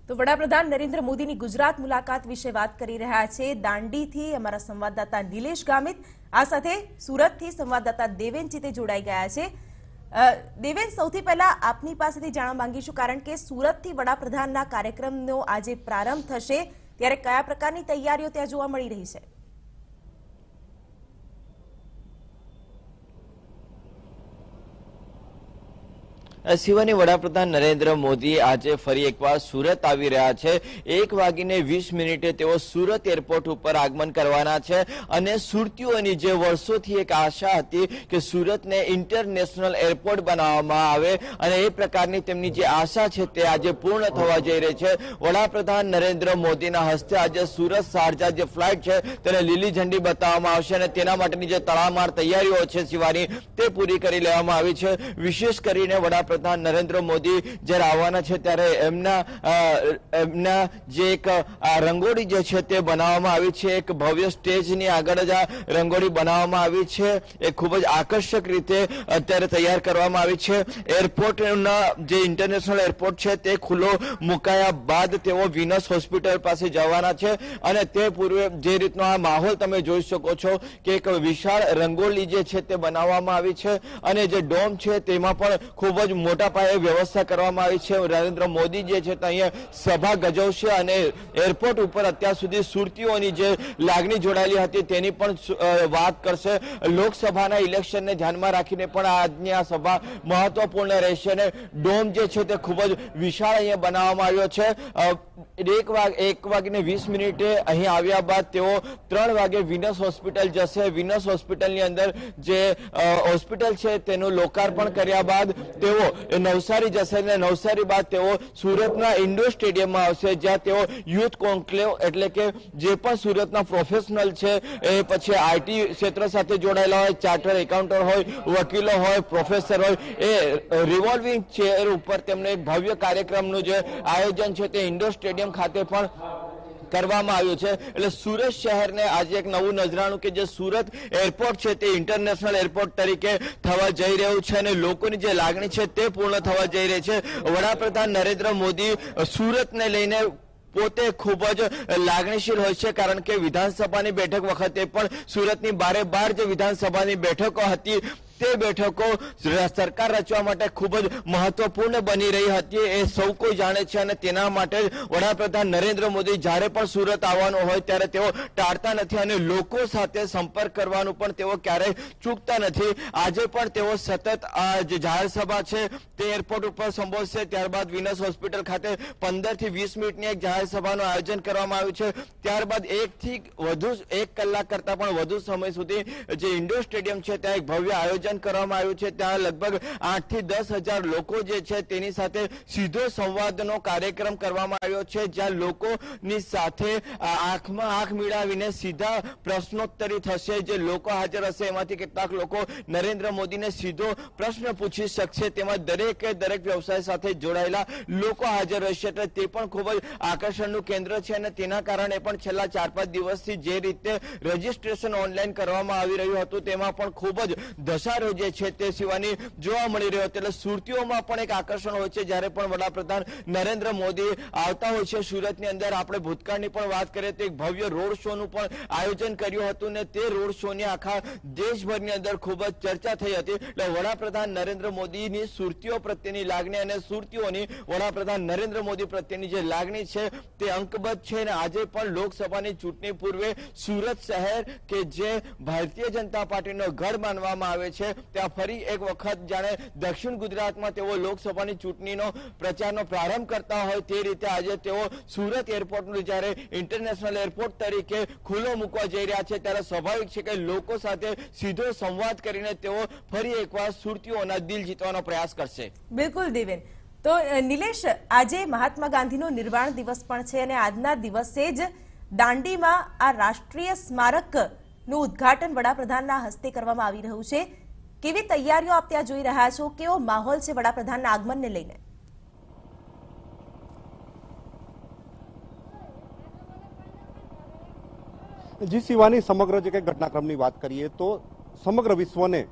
તો વડાપ્રધાન નરેન્દ્ર મોદીની ગુજરાત મુલાકાત વિશે વાત કરી રહ્યા છે દાંડીથી અમારા સંવાદદાતા નિલેશ ગામિત, આ સાથે સુરતથી સંવાદદાતા દેવેન ચિતે જોડાઈ ગયા છે। દેવેન, સૌથી પહેલા આપની પાસેથી જાણવા માંગીશું, કારણ કે સુરતથી વડાપ્રધાનના કાર્યક્રમનો આજે પ્રારંભ થશે ત્યારે કયા પ્રકારની તૈયારીઓ ત્યાં જોવા મળી રહી છે? શિવાની, વડાપ્રધાન નરેન્દ્ર મોદી આજે ફરી એકવાર સુરત આવી રહ્યા છે। 1:20 તેઓ સુરત એરપોર્ટ ઉપર આગમન કરવાના છે અને સુરતીઓની જે વર્ષોથી એક આશા હતી કે સુરતને ઇન્ટરનેશનલ એરપોર્ટ બનાવવામાં આવે અને એ પ્રકારની તેમની જે આશા છે તે આજે પૂર્ણ થવા જઈ રહી છે। વડાપ્રધાન નરેન્દ્ર મોદીના હસ્તે આજે સુરત શારજા જે ફ્લાઇટ છે તેને લીલી ઝંડી બતાવવામાં આવશે અને તેના માટેની જે તડામાર તૈયારીઓ છે શિવાની, તે પૂરી કરી લેવામાં આવી છે। વિશેષ કરીને વડાપ્રધાન નરેન્દ્ર મોદી જ્યારે આવવાના છે ત્યારે એમના જે એક રંગોળી જે છે તે બનાવવામાં આવી છે। એક ભવ્ય સ્ટેજની આગળ જ આ રંગોળી બનાવવામાં આવી છે, એ ખૂબ જ આકર્ષક રીતે અત્યારે તૈયાર કરવામાં આવી છે। એરપોર્ટના જે ઇન્ટરનેશનલ એરપોર્ટ છે તે ખુલ્લો મુકાયા બાદ તેઓ વિનસ હોસ્પિટલ પાસે જવાના છે અને તે પૂર્વે જે રીતનો આ માહોલ તમે જોઈ શકો છો કે એક વિશાળ રંગોળી જે છે તે બનાવવામાં આવી છે અને જે ડોમ છે તેમાં પણ ખૂબ જ મોટા પાયે વ્યવસ્થા કરવામાં આવી છે। નરેન્દ્ર મોદી જે છે અહીંયા સભા ગજવશે અને એરપોર્ટ ઉપર અત્યાર સુધી સુરતીઓની જે લાગણી જોડાયેલી હતી તેની પણ વાત કરશે। લોકસભાના ઇલેક્શનને ધ્યાનમાં રાખીને પણ આજની આ સભા મહત્વપૂર્ણ રહેશે અને ડોમ જે છે તે ખૂબ જ વિશાળ અહીંયા બનાવવામાં આવ્યો છે। 1:20 અહીં આવ્યા બાદ તેઓ 3 વાગે વિનસ હોસ્પિટલ જશે। વિનસ હોસ્પિટલની અંદર જે હોસ્પિટલ છે તેનું લોકાર્પણ કર્યા બાદ તેઓ નવસારી જશે અને નવસારી બાદ તેઓ સુરતના ઇન્ડોર સ્ટેડિયમમાં આવશે, જ્યાં તેઓ યુથ કોન્ક્લેવ એટલે કે જે પણ સુરતના પ્રોફેશનલ છે એ પછી આઈટી ક્ષેત્ર સાથે જોડાયેલા હોય, ચાર્ટર્ડ એકાઉન્ટર હોય, વકીલો હોય, પ્રોફેસર હોય, એ રિવોલ્વિંગ ચેર ઉપર તેમને એક ભવ્ય કાર્યક્રમનું જે આયોજન છે તે ઇન્ડોર સ્ટેડિયમ ખાતે પણ કરવામાં આવ્યું છે। એટલે સુરત શહેરને આજે એક નવું નજરાણું કે જે સુરત એરપોર્ટ છે તે ઇન્ટરનેશનલ એરપોર્ટ તરીકે થવા જઈ રહ્યું છે અને લોકોની જે લાગણી છે તે પૂર્ણ થવા જઈ રહી છે। વડાપ્રધાન નરેન્દ્ર મોદી સુરતને લઈને પોતે ખૂબ જ લાગણીશીલ હોય છે, કારણ કે વિધાનસભાની બેઠક વખતે પણ સુરતની બાર જે વિધાનસભાની બેઠકો હતી તે બેઠકો સરકાર રચવા માટે ખૂબ જ મહત્વપૂર્ણ બની રહી હતી, એ સૌ કોઈ જાણે છે અને તેના માટે વડાપ્રધાન નરેન્દ્ર મોદી જ્યારે પણ સુરત આવવાનું હોય ત્યારે તેઓ ટાળતા નથી અને લોકો સાથે સંપર્ક કરવાનું પણ તેઓ ક્યારેય ચૂકતા નથી। આજે પણ તેઓ સતત આ જે જાહેર સભા છે તે એરપોર્ટ ઉપર સંબોધશે, ત્યારબાદ વિનસ હોસ્પિટલ ખાતે 15 થી 20 મિનિટની એક જાહેર સભાનું આયોજન કરવામાં આવ્યું છે। ત્યારબાદ 1 કલાક કરતા પણ વધુ સમય સુધી જે ઇન્ડોર સ્ટેડિયમ છે ત્યાં એક ભવ્ય આયોજન કરવામાં આવ્યું છે। ત્યાં લગભગ 8 થી 10,000 લોકો જે છે તેની સાથે સીધો સંવાદનો કાર્યક્રમ કરવામાં આવ્યો છે, જ્યાં લોકોની સાથે આંખમાં આંખ મિલાવીને સીધા પ્રશ્નોત્તરી થશે। જે લોકો હાજર હશે એમાંથી કેટલાક લોકો નરેન્દ્ર મોદીને સીધો પ્રશ્ન પૂછી શકશે, તેમાં દરેક વ્યવસાય સાથે જોડાયેલા લોકો હાજર રહેશે, એટલે તે પણ ખૂબ જ આકર્ષણનું કેન્દ્ર છે અને તેના કારણે પણ છેલ્લા 4-5 દિવસથી જે રીતે રજીસ્ટ્રેશન ઓનલાઈન કરવામાં આવી રહ્યું હતું તેમાં પણ ખૂબ જ ધસારો જે છે તે સિવાની જોવા મળી રહ્યો હતો। એટલે સુરતીઓમાં પણ એક આકર્ષણ હોય છે જ્યારે પણ વડાપ્રધાન નરેન્દ્ર મોદી આવતા હોય છે સુરતની અંદર। આપણે ભૂતકાળની પણ વાત કરીએ તો એક ભવ્ય રોડ શોનું પણ આયોજન કર્યું હતું ને તે રોડ શોની આખા દેશભરની અંદર ખૂબ જ ચર્ચા થઈ હતી। એટલે વડાપ્રધાન નરેન્દ્ર મોદીની સુરતીઓ પ્રત્યેની લાગણી અને સુરતીઓની વડાપ્રધાન નરેન્દ્ર મોદી પ્રત્યેની જે લાગણી છે તે અંકબદ્ધ છે અને આજે પણ લોકસભાની ચૂંટણી પૂર્વે સુરત શહેર કે જે ભારતીય જનતા પાર્ટીનો ગઢ માનવામાં આવે છે ત્યાં ફરી એક વખત જાણે દક્ષિણ ગુજરાતમાં તેઓ લોકસભાની ચૂંટણીનો પ્રચારનો પ્રારંભ કરતા હોય તે રીતે આજે તેઓ સુરત એરપોર્ટનું જ્યારે ઇન્ટરનેશનલ એરપોર્ટ તરીકે ખુલ્લો મૂકવા જઈ રહ્યા છે ત્યારે સ્વાભાવિક છે કે લોકો સાથે સીધો સંવાદ કરીને તેઓ ફરી એકવાર સુરતીઓના દિલ જીતવાનો પ્રયાસ કરશે। બિલકુલ દેવેન। તો નિલેશ, આજે મહાત્મા ગાંધીનો નિર્વાણ દિવસ પણ છે અને આજના દિવસે જ દાંડીમાં આ રાષ્ટ્રીય સ્મારકનું ઉદ્ઘાટન વડાપ્રધાનના હસ્તે કરવામાં આવી રહ્યું છે। કેવી તૈયારીઓ આપ ત્યાં જોઈ રહ્યા છો? કેવો માહોલ છે વડાપ્રધાનના આગમનને લઈને? જી શિવાની, સમગ્ર જે કંઈક ઘટનાક્રમની વાત કરીએ તો સમગ્ર વિશ્વને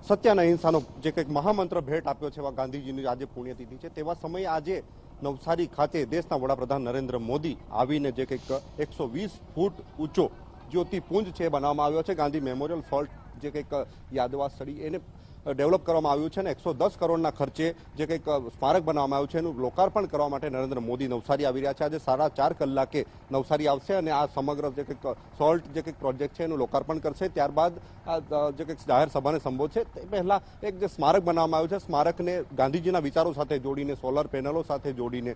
સત્ય અને અહિંસાનો જે કંઈક મહામંત્ર ભેટ આપ્યો છે એવા ગાંધીજીની આજે પુણ્યતિથિ છે, તેવા સમયે આજે નવસારી ખાતે દેશના વડાપ્રધાન નરેન્દ્ર મોદી આવીને જે કંઈક 120 ફૂટ ઊંચો જ્યોતિપુંજ છે બનાવવામાં આવ્યો છે. ગાંધી મેમોરિયલ સોલ્ટ જે કંઈક યાદવા સ્થળી એને ડેવલપ કરવામાં આવ્યું છે અને 110 કરોડના ખર્ચે જે કંઈક સ્મારક બનાવવામાં આવ્યું છે એનું લોકાર્પણ કરવા માટે નરેન્દ્ર મોદી નવસારી આવી રહ્યા છે. આજે 4:30 કલાકે નવસારી આવશે અને આ સમગ્ર જે કંઈક સોલ્ટ જે કંઈક પ્રોજેક્ટ છે એનું લોકાર્પણ કરશે. ત્યારબાદ જે કંઈક જાહેર સભાને સંબોધશે. તે પહેલા એક જે સ્મારક બનાવવામાં આવ્યું છે, સ્મારકને ગાંધીજીના વિચારો સાથે જોડીને, સોલર પેનલો સાથે જોડીને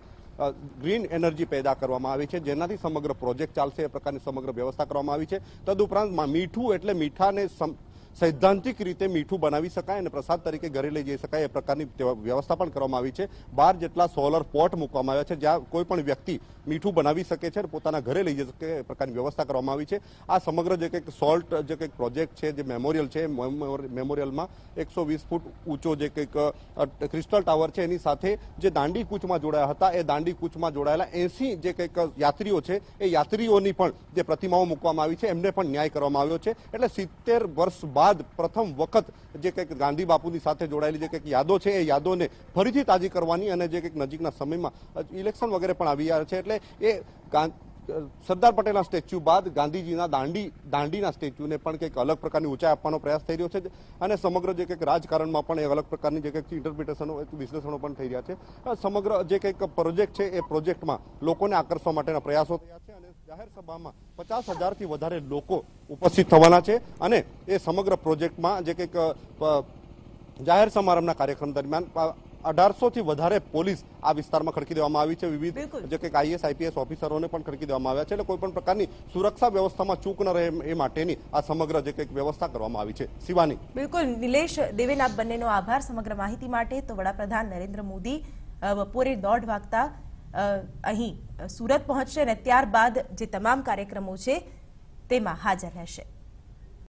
ગ્રીન એનર્જી પેદા કરવામાં આવી છે, જેનાથી સમગ્ર પ્રોજેક્ટ ચાલશે એ પ્રકારની સમગ્ર વ્યવસ્થા કરવામાં આવી છે. તદુપરાંત મીઠું એટલે મીઠાને સૈદ્ધાંતિક રીતે મીઠું બનાવી શકાય અને પ્રસાદ તરીકે ઘરે લઈ જઈ શકાય એ પ્રકારની વ્યવસ્થા પણ કરવામાં આવી છે. 12 જેટલા સોલર પોટ મૂકવામાં આવ્યા છે, જ્યાં કોઈ પણ વ્યક્તિ મીઠું બનાવી શકે છે અને પોતાના ઘરે લઈ જઈ શકે એ પ્રકારની વ્યવસ્થા કરવામાં આવી છે. આ સમગ્ર જે કંઈક સોલ્ટ જે કંઈક પ્રોજેક્ટ છે, જે મેમોરિયલ છે, મેમોરિયલમાં 120 ફૂટ ઊંચો જે કંઈક ક્રિસ્ટલ ટાવર છે, એની સાથે જે દાંડી કૂચમાં જોડાયા હતા એ દાંડી કૂચમાં જોડાયેલા 80 જે કંઈક યાત્રીઓ છે એ યાત્રીઓની પણ જે પ્રતિમાઓ મૂકવામાં આવી છે એમને પણ ન્યાય કરવામાં આવ્યો છે. એટલે 70 વર્ષ બાદ પ્રથમ વખત જે કંઈક ગાંધી બાપુની સાથે જોડાયેલી જે કંઈક યાદો છે એ યાદોને ફરીથી તાજી કરવાની અને જે કંઈક નજીકના સમયમાં ઇલેક્શન વગેરે પણ આવી રહ્યા છે એટલે એ સરદાર પટેલના સ્ટેચ્યુ બાદ ગાંધીજીના દાંડીના સ્ટેચ્યુને પણ કંઈક અલગ પ્રકારની ઊંચાઈ આપવાનો પ્રયાસ થઈ રહ્યો છે અને સમગ્ર જે કંઈક રાજકારણમાં પણ એ અલગ પ્રકારની જે કંઈક ઇન્ટરપ્રિટેશનો વિશ્લેષણો પણ થઈ રહ્યા છે. સમગ્ર જે કંઈક પ્રોજેક્ટ છે એ પ્રોજેક્ટમાં લોકોને આકર્ષવા માટેના પ્રયાસો થયા છે અને જાહેર સભામાં 50,000થી વધારે લોકો ઉપસ્થિત થવાના છે અને એ સમગ્ર પ્રોજેક્ટમાં જે કંઈક જાહેર સમારંભના કાર્યક્રમ દરમિયાન 1800થી વધારે પોલીસ આ વિસ્તારમાં ખડકી દેવામાં આવી છે. વિવિધ જે કંઈક IAS IPS ઓફિસરોને પણ ખડકી દેવામાં આવ્યા છે. એટલે કોઈ પણ પ્રકારની સુરક્ષા વ્યવસ્થામાં ચૂક ન રહે એ માટેની આ સમગ્ર જે કંઈક વ્યવસ્થા કરવામાં આવી છે. શિવાની. બિલકુલ નિલેશ, દેવેન, આપ બંનેનો આભાર સમગ્ર માહિતી માટે. તો વડાપ્રધાન નરેન્દ્ર મોદી બપોરે 1:30 વાગતા અહીં સુરત પહોંચશે અને ત્યારબાદ જે તમામ કાર્યક્રમો છે તેમાં હાજર રહેશે.